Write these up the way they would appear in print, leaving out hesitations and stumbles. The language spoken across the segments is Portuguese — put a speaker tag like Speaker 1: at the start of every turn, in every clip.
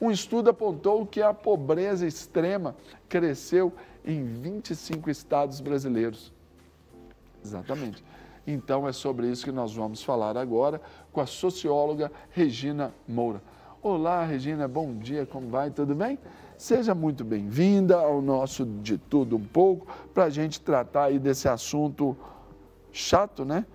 Speaker 1: Um estudo apontou que a pobreza extrema cresceu em 25 estados brasileiros. Exatamente. Então, é sobre isso que nós vamos falar agora com a socióloga Regina Moura. Olá, Regina, bom dia, como vai? Tudo bem? Seja muito bem-vinda ao nosso De Tudo Um Pouco, para a gente tratar aí desse assunto chato, né?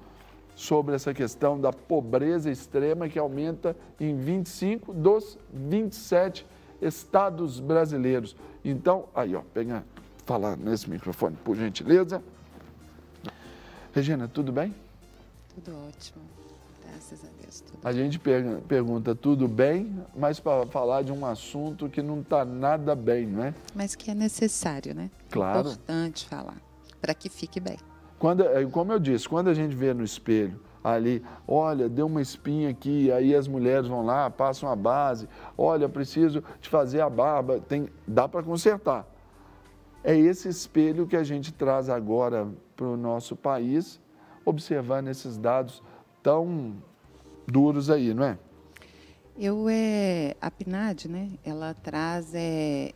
Speaker 1: Sobre essa questão da pobreza extrema que aumenta em 25 dos 27 estados brasileiros. Então, aí, ó, falar nesse microfone, por gentileza. Regina, tudo bem?
Speaker 2: Tudo ótimo, graças a Deus. Tudo
Speaker 1: a gente pergunta tudo bem, mas para falar de um assunto que não está nada bem, não é?
Speaker 2: Mas que é necessário, né?
Speaker 1: Claro.
Speaker 2: É importante falar, para que fique bem.
Speaker 1: Como eu disse, quando a gente vê no espelho ali, olha, deu uma espinha aqui, aí as mulheres vão lá, passam a base, olha, preciso de fazer a barba, dá para consertar. É esse espelho que a gente traz agora para o nosso país, observando esses dados tão duros aí, não é?
Speaker 2: A PNAD, né, ela traz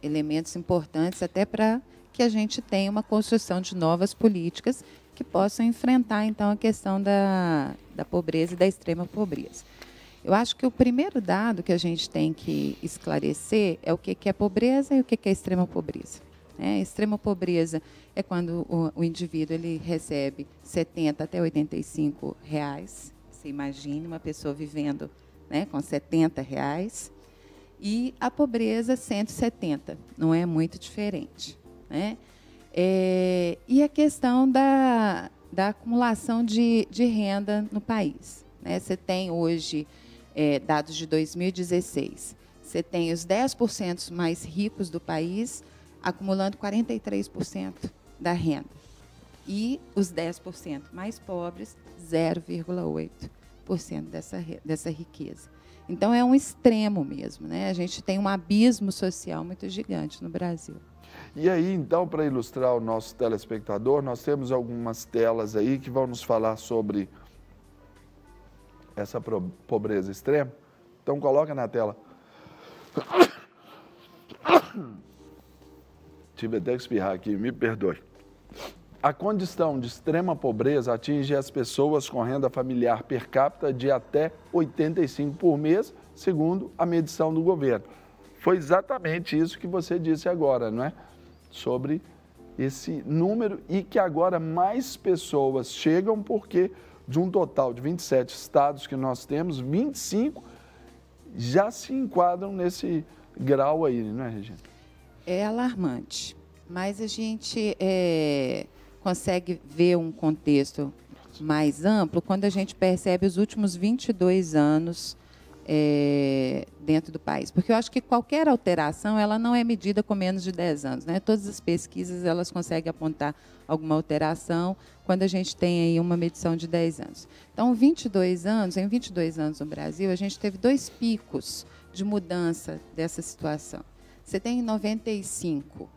Speaker 2: elementos importantes até para que a gente tenha uma construção de novas políticas que possam enfrentar, então, a questão da pobreza e da extrema pobreza. Eu acho que o primeiro dado que a gente tem que esclarecer é o que é pobreza e o que é extrema pobreza. Extrema pobreza é quando o indivíduo ele recebe 70 até 85 reais. Você imagine uma pessoa vivendo, né, com 70 reais. E a pobreza, 170. Não é muito diferente, né? E a questão da acumulação de renda no país, né? Você tem hoje dados de 2016. Você tem os 10% mais ricos do país acumulando 43% da renda. E os 10% mais pobres, 0,8% dessa riqueza. Então, é um extremo mesmo, né? A gente tem um abismo social muito gigante no Brasil.
Speaker 1: E aí, então, para ilustrar o nosso telespectador, nós temos algumas telas aí que vão nos falar sobre essa pobreza extrema. Então, coloca na tela. Tive até que espirrar aqui, me perdoe. A condição de extrema pobreza atinge as pessoas com renda familiar per capita de até 85 por mês, segundo a medição do governo. Foi exatamente isso que você disse agora, não é? Sobre esse número e que agora mais pessoas chegam porque de um total de 27 estados que nós temos, 25 já se enquadram nesse grau aí, não é, Regina?
Speaker 2: É alarmante, mas a gente consegue ver um contexto mais amplo quando a gente percebe os últimos 22 anos dentro do país. Porque eu acho que qualquer alteração ela não é medida com menos de 10 anos, né? Todas as pesquisas elas conseguem apontar alguma alteração quando a gente tem aí uma medição de 10 anos. Então, em 22 anos no Brasil, a gente teve 2 picos de mudança dessa situação. Você tem em 95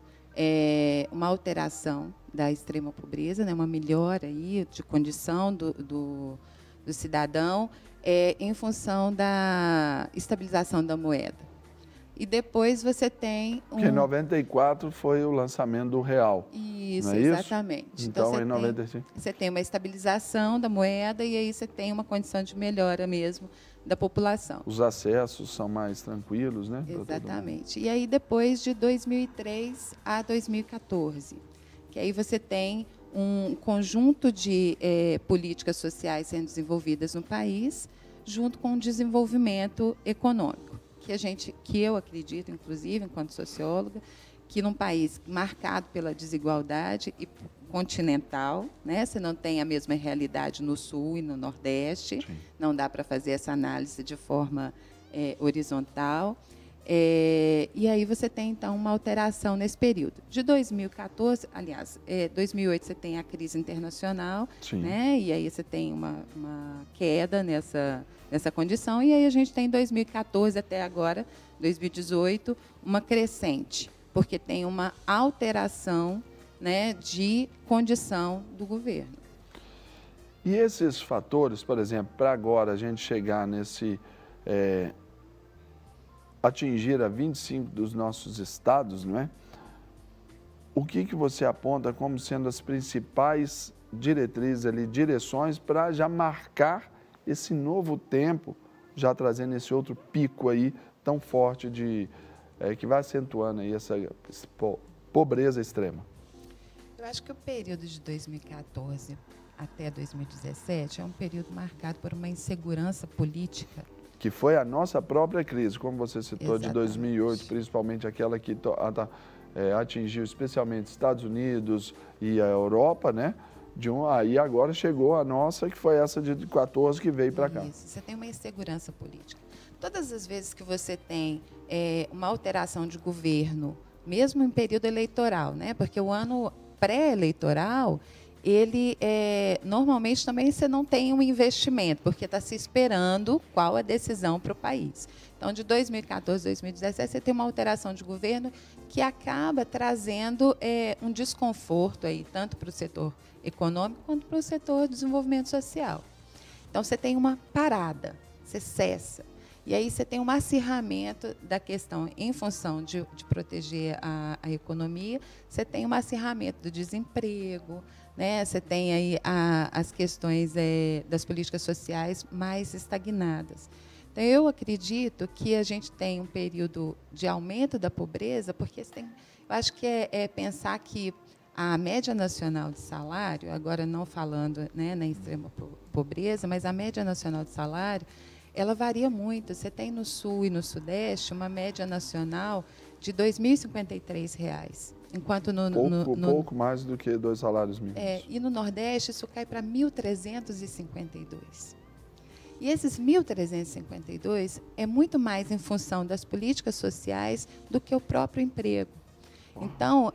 Speaker 2: uma alteração da extrema pobreza, né, uma melhora aí de condição do cidadão em função da estabilização da moeda. E depois você tem
Speaker 1: Porque em 94 foi o lançamento do real.
Speaker 2: Isso,
Speaker 1: não é
Speaker 2: exatamente.
Speaker 1: Isso? Então, em 95.
Speaker 2: Você tem uma estabilização da moeda e aí você tem uma condição de melhora mesmo da população.
Speaker 1: Os acessos são mais tranquilos, né?
Speaker 2: Exatamente. E aí depois de 2003 a 2014, que aí você tem um conjunto de políticas sociais sendo desenvolvidas no país, junto com o desenvolvimento econômico, que eu acredito, inclusive, enquanto socióloga, que num país marcado pela desigualdade e continental, né? Você não tem a mesma realidade no Sul e no Nordeste. Sim. Não dá para fazer essa análise de forma horizontal. E aí você tem, então, uma alteração nesse período. De 2014, aliás, 2008 você tem a crise internacional, né? E aí você tem uma queda nessa condição, e aí a gente tem 2014 até agora, 2018, uma crescente, porque tem uma alteração, né, de condição do governo.
Speaker 1: E esses fatores, por exemplo, para agora a gente chegar atingir a 25 dos nossos estados, não é? O que você aponta como sendo as principais diretrizes ali, direções para já marcar esse novo tempo, já trazendo esse outro pico aí tão forte que vai acentuando aí essa pobreza extrema?
Speaker 2: Eu acho que o período de 2014 até 2017 é um período marcado por uma insegurança política.
Speaker 1: Que foi a nossa própria crise, como você citou,
Speaker 2: Exatamente.
Speaker 1: De 2008, principalmente aquela que atingiu especialmente Estados Unidos e a Europa, né? Aí agora chegou a nossa, que foi essa de 14 que veio para cá.
Speaker 2: Isso, você tem uma insegurança política. Todas as vezes que você tem uma alteração de governo, mesmo em período eleitoral, né? Porque o ano pré-eleitoral, ele normalmente também você não tem um investimento, porque está se esperando qual a decisão para o país. Então, de 2014 a 2017, você tem uma alteração de governo que acaba trazendo um desconforto aí, tanto para o setor econômico quanto para o setor de desenvolvimento social. Então, você tem uma parada, você cessa. E aí você tem um acirramento da questão em função de proteger a economia, você tem um acirramento do desemprego, né? Você tem aí as questões das políticas sociais mais estagnadas. Então, eu acredito que a gente tem um período de aumento da pobreza, porque eu acho que é pensar que a média nacional de salário, agora não falando, né, na extrema pobreza, mas a média nacional de salário, ela varia muito. Você tem no Sul e no Sudeste uma média nacional de R$ 2.053, enquanto
Speaker 1: pouco mais do que 2 salários mínimos.
Speaker 2: E no Nordeste isso cai para 1.352. E esses 1.352 é muito mais em função das políticas sociais do que o próprio emprego. Então,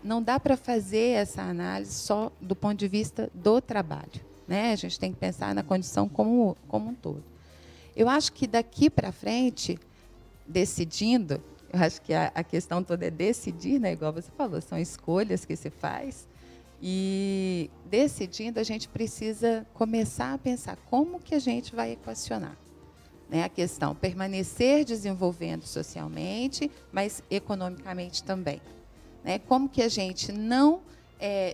Speaker 2: não dá para fazer essa análise só do ponto de vista do trabalho, né? A gente tem que pensar na condição como um todo. Eu acho que daqui para frente, decidindo, eu acho que a questão toda é decidir, né? Igual você falou, são escolhas que se faz. E decidindo, a gente precisa começar a pensar como que a gente vai equacionar, né, a questão permanecer desenvolvendo socialmente, mas economicamente também, né? Como que a gente não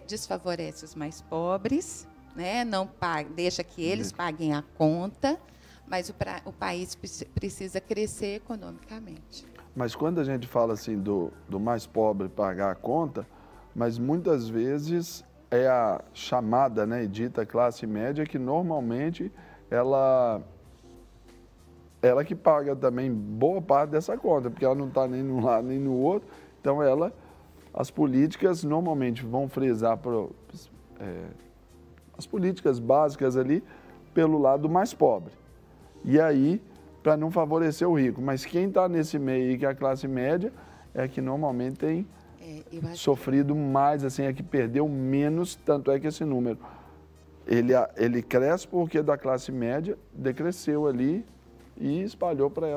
Speaker 2: desfavorece os mais pobres, né? Não deixa que eles paguem a conta, mas o país precisa crescer economicamente.
Speaker 1: Mas quando a gente fala assim do mais pobre pagar a conta, mas muitas vezes é a chamada, né, dita classe média, que normalmente ela que paga também boa parte dessa conta, porque ela não está nem num lado nem no outro. Então, as políticas normalmente vão frisar as políticas básicas ali pelo lado mais pobre. E aí, para não favorecer o rico. Mas quem está nesse meio aí, que é a classe média, é que normalmente tem sofrido mais, assim, é que perdeu menos, tanto é que esse número, ele cresce porque da classe média decresceu ali e espalhou para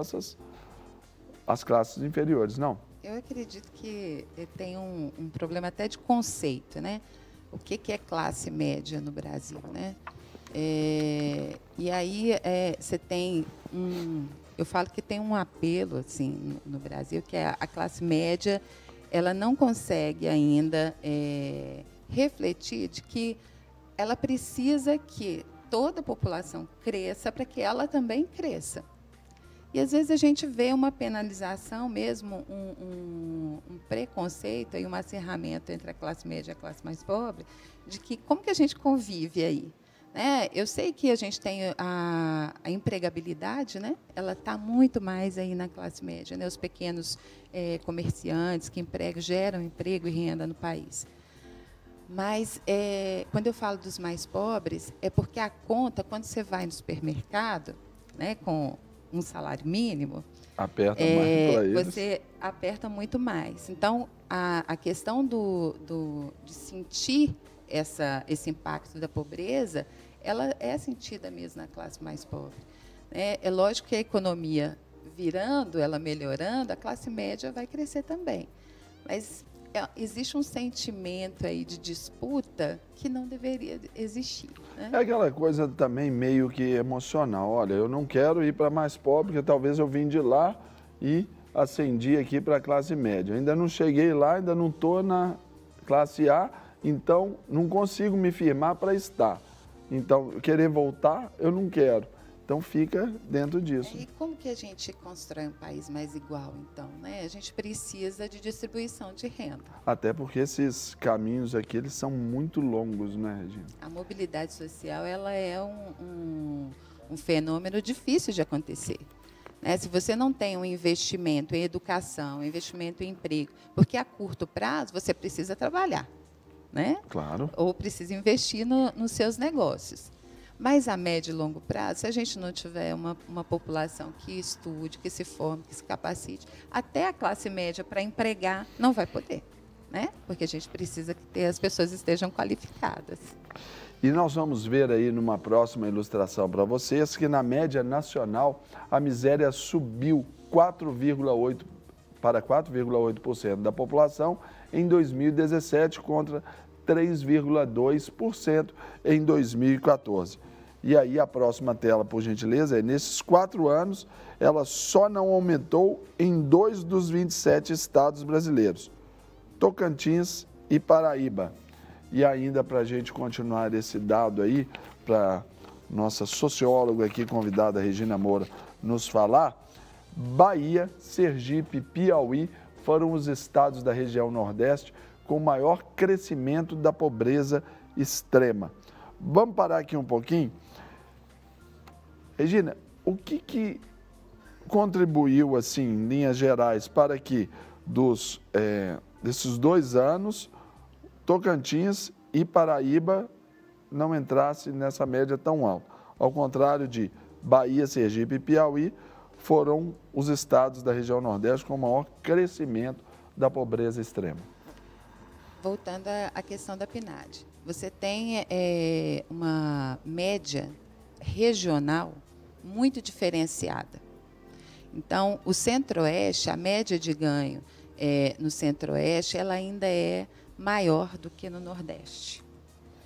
Speaker 1: as classes inferiores, não?
Speaker 2: Eu acredito que tem um problema até de conceito, né? O que é classe média no Brasil, né? E aí você tem eu falo que tem um apelo assim no Brasil, que é a classe média, ela não consegue ainda refletir de que ela precisa que toda a população cresça para que ela também cresça. E, às vezes, a gente vê uma penalização mesmo, um preconceito e um acirramento entre a classe média e a classe mais pobre, de que como que a gente convive aí? Né? Eu sei que a gente tem a empregabilidade, né? Ela está muito mais aí na classe média, né? Os pequenos comerciantes que geram emprego e renda no país. Mas, quando eu falo dos mais pobres, é porque a conta, quando você vai no supermercado, né, com um salário mínimo,
Speaker 1: aperta mais para eles.
Speaker 2: Você aperta muito mais. Então, a questão de sentir esse impacto da pobreza, ela é sentida mesmo na classe mais pobre. É lógico que a economia virando, ela melhorando, a classe média vai crescer também. Mas existe um sentimento aí de disputa que não deveria existir, né?
Speaker 1: É aquela coisa também meio que emocional. Olha, eu não quero ir para mais pobre, porque talvez eu vim de lá e ascendi aqui para a classe média. Ainda não cheguei lá, ainda não estou na classe A, então não consigo me firmar para estar. Então, querer voltar, eu não quero. Então, fica dentro disso.
Speaker 2: E como que a gente constrói um país mais igual, então? Né? A gente precisa de distribuição de renda.
Speaker 1: Até porque esses caminhos aqui, eles são muito longos, né, Regina?
Speaker 2: A mobilidade social, ela é um fenômeno difícil de acontecer. Né? Se você não tem um investimento em educação, investimento em emprego, porque a curto prazo você precisa trabalhar, né?
Speaker 1: Claro.
Speaker 2: Ou precisa investir nos seus negócios. Mas a médio e longo prazo, se a gente não tiver uma população que estude, que se forme, que se capacite, até a classe média para empregar não vai poder, né? Porque a gente precisa que as pessoas estejam qualificadas.
Speaker 1: E nós vamos ver aí numa próxima ilustração para vocês que na média nacional a miséria subiu 4,8% para 4,8% da população em 2017 contra 3,2% em 2014. E aí a próxima tela, por gentileza, nesses 4 anos ela só não aumentou em 2 dos 27 estados brasileiros, Tocantins e Paraíba. E ainda para a gente continuar esse dado aí, para nossa socióloga aqui convidada, Regina Moura, nos falar, Bahia, Sergipe, Piauí foram os estados da região Nordeste com maior crescimento da pobreza extrema. Vamos parar aqui um pouquinho? Regina, o que contribuiu, assim, em linhas gerais, para que desses 2 anos Tocantins e Paraíba não entrassem nessa média tão alta? Ao contrário de Bahia, Sergipe e Piauí, foram os estados da região Nordeste com maior crescimento da pobreza extrema.
Speaker 2: Voltando à questão da PNAD, você tem uma média regional muito diferenciada. Então, o Centro-Oeste, a média de ganho no Centro-Oeste, ela ainda é maior do que no Nordeste,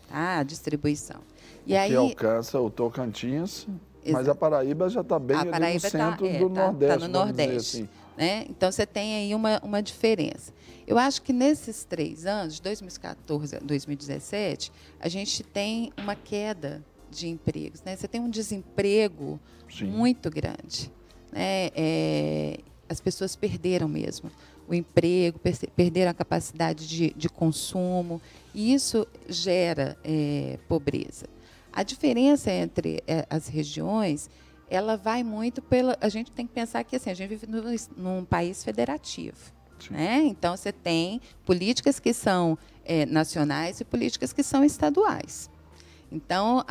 Speaker 2: tá? A distribuição. E aí,
Speaker 1: que alcança o Tocantins, mas a Paraíba já está bem ali no centro do Nordeste.
Speaker 2: Está no Nordeste. Assim. Né? Então, você tem aí uma diferença. Eu acho que nesses 3 anos, de 2014 a 2017, a gente tem uma queda de empregos. Né? Você tem um desemprego muito grande. Né? As pessoas perderam mesmo o emprego, perderam a capacidade de consumo, e isso gera pobreza. A diferença entre as regiões, ela vai muito pela... A gente tem que pensar que assim, a gente vive num país federativo. Né? Então, você tem políticas que são nacionais e políticas que são estaduais. Então,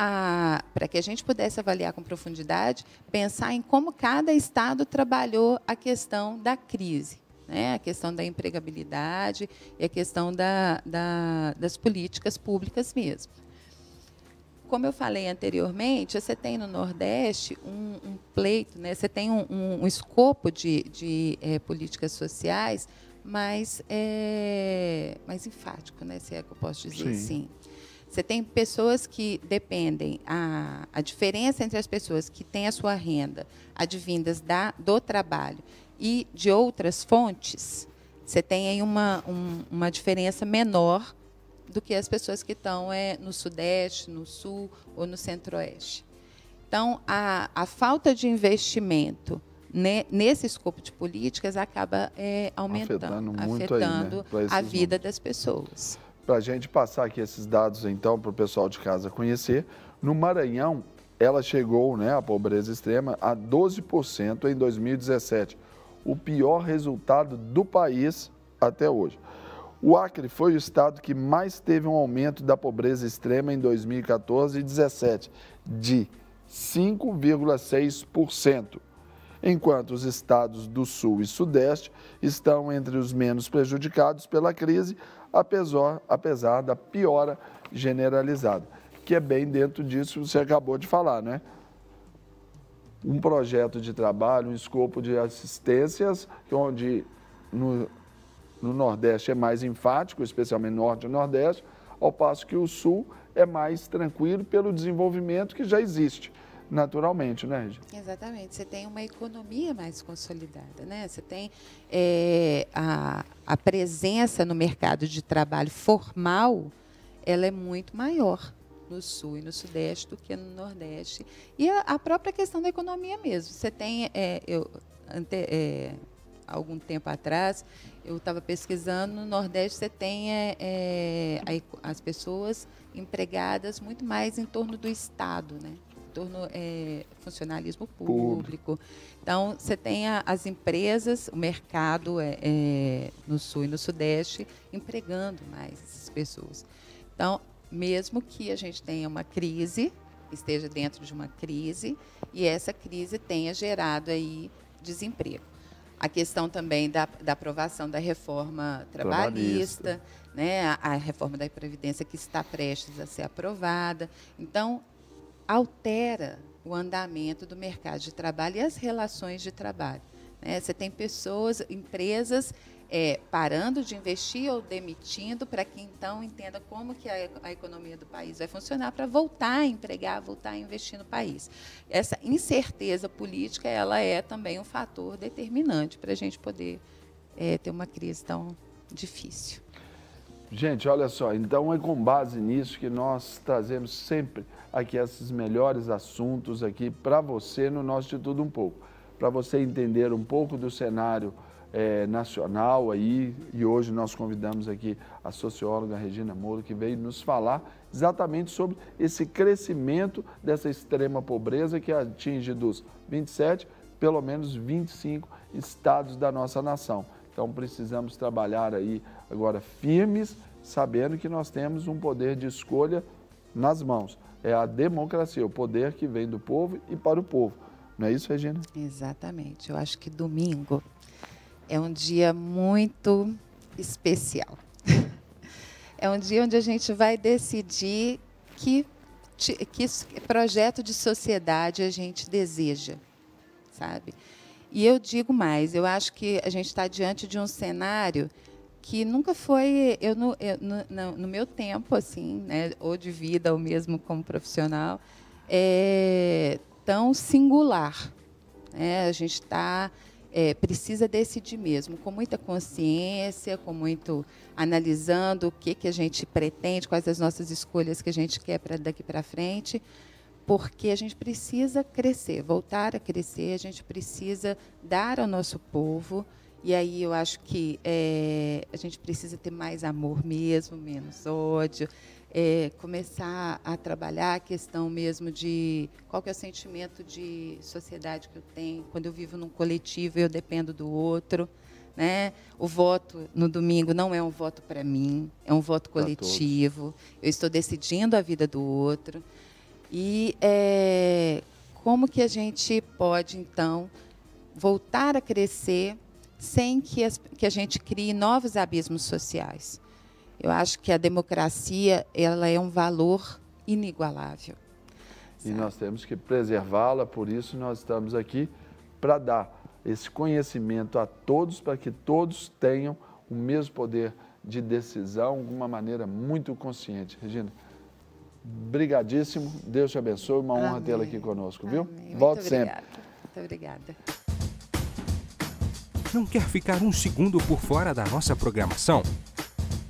Speaker 2: para que a gente pudesse avaliar com profundidade, pensar em como cada estado trabalhou a questão da crise, né? A questão da empregabilidade e a questão das políticas públicas mesmo. Como eu falei anteriormente, você tem no Nordeste um pleito, né? Você tem um escopo de políticas sociais mais enfático, né? Se é que eu posso dizer assim. Você tem pessoas que dependem, a diferença entre as pessoas que têm a sua renda advindas do trabalho e de outras fontes, você tem aí uma diferença menor do que as pessoas que estão no Sudeste, no Sul ou no Centro-Oeste. Então, a falta de investimento nesse escopo de políticas acaba aumentando, afetando a vida das pessoas.
Speaker 1: Para a gente passar aqui esses dados, então, para o pessoal de casa conhecer, no Maranhão, ela chegou, né, a pobreza extrema, a 12% em 2017, o pior resultado do país até hoje. O Acre foi o estado que mais teve um aumento da pobreza extrema em 2014 e 2017, de 5,6%, enquanto os estados do Sul e Sudeste estão entre os menos prejudicados pela crise, apesar da piora generalizada, que é bem dentro disso que você acabou de falar, né? Um projeto de trabalho, um escopo de assistências, onde no Nordeste é mais enfático, especialmente no Norte e Nordeste, ao passo que o Sul é mais tranquilo pelo desenvolvimento que já existe, naturalmente, né, Regina?
Speaker 2: Exatamente. Você tem uma economia mais consolidada, né? Você tem a presença no mercado de trabalho formal, ela é muito maior no Sul e no Sudeste do que no Nordeste. E a própria questão da economia mesmo. Você tem, algum tempo atrás, eu estava pesquisando, no Nordeste você tem as pessoas empregadas muito mais em torno do Estado, né? Em torno funcionalismo público. Então, você tem as empresas, o mercado no Sul e no Sudeste empregando mais essas pessoas. Então, mesmo que a gente tenha uma crise, esteja dentro de uma crise, e essa crise tenha gerado aí desemprego. A questão também da aprovação da reforma trabalhista, né? A reforma da Previdência que está prestes a ser aprovada. Então, altera o andamento do mercado de trabalho e as relações de trabalho, né? Você tem pessoas, empresas parando de investir ou demitindo para que, então, entenda como que a economia do país vai funcionar para voltar a empregar, voltar a investir no país. Essa incerteza política, ela é também um fator determinante para a gente poder ter uma crise tão difícil.
Speaker 1: Gente, olha só, então é com base nisso que nós trazemos sempre aqui esses melhores assuntos aqui para você no nosso De Tudo Um Pouco, para você entender um pouco do cenário nacional aí, e hoje nós convidamos aqui a socióloga Regina Moura, que veio nos falar exatamente sobre esse crescimento dessa extrema pobreza que atinge dos 27, pelo menos 25 estados da nossa nação. Então precisamos trabalhar aí agora firmes, sabendo que nós temos um poder de escolha nas mãos. É a democracia, o poder que vem do povo e para o povo. Não é isso, Regina?
Speaker 2: Exatamente. Eu acho que domingo é um dia muito especial. É um dia onde a gente vai decidir que projeto de sociedade a gente deseja, sabe? E eu digo mais, eu acho que a gente está diante de um cenário que nunca foi, no meu tempo, assim, né, ou de vida, ou mesmo como profissional, tão singular. Né? A gente precisa decidir mesmo, com muita consciência, com muito analisando o que a gente pretende, quais as nossas escolhas que a gente quer daqui para frente, porque a gente precisa crescer, voltar a crescer, a gente precisa dar ao nosso povo, e aí eu acho que a gente precisa ter mais amor mesmo, menos ódio, começar a trabalhar a questão mesmo de qual que é o sentimento de sociedade que eu tenho, quando eu vivo num coletivo eu dependo do outro, né? O voto no domingo não é um voto para mim, é um voto coletivo, eu estou decidindo a vida do outro. E como que a gente pode, então, voltar a crescer sem que a gente crie novos abismos sociais? Eu acho que a democracia ela é um valor inigualável.
Speaker 1: E nós temos que preservá-la, por isso nós estamos aqui para dar esse conhecimento a todos, para que todos tenham o mesmo poder de decisão de uma maneira muito consciente. Regina, brigadíssimo, Deus te abençoe, uma honra tê-la aqui conosco, viu?
Speaker 2: Amém.
Speaker 1: Volte sempre.
Speaker 2: Muito obrigada.
Speaker 3: Não quer ficar um segundo por fora da nossa programação?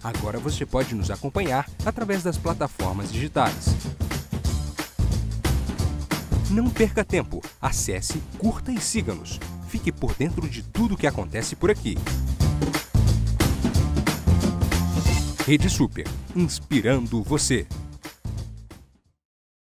Speaker 3: Agora você pode nos acompanhar através das plataformas digitais. Não perca tempo, acesse, curta e siga-nos. Fique por dentro de tudo o que acontece por aqui. Rede Super, inspirando você.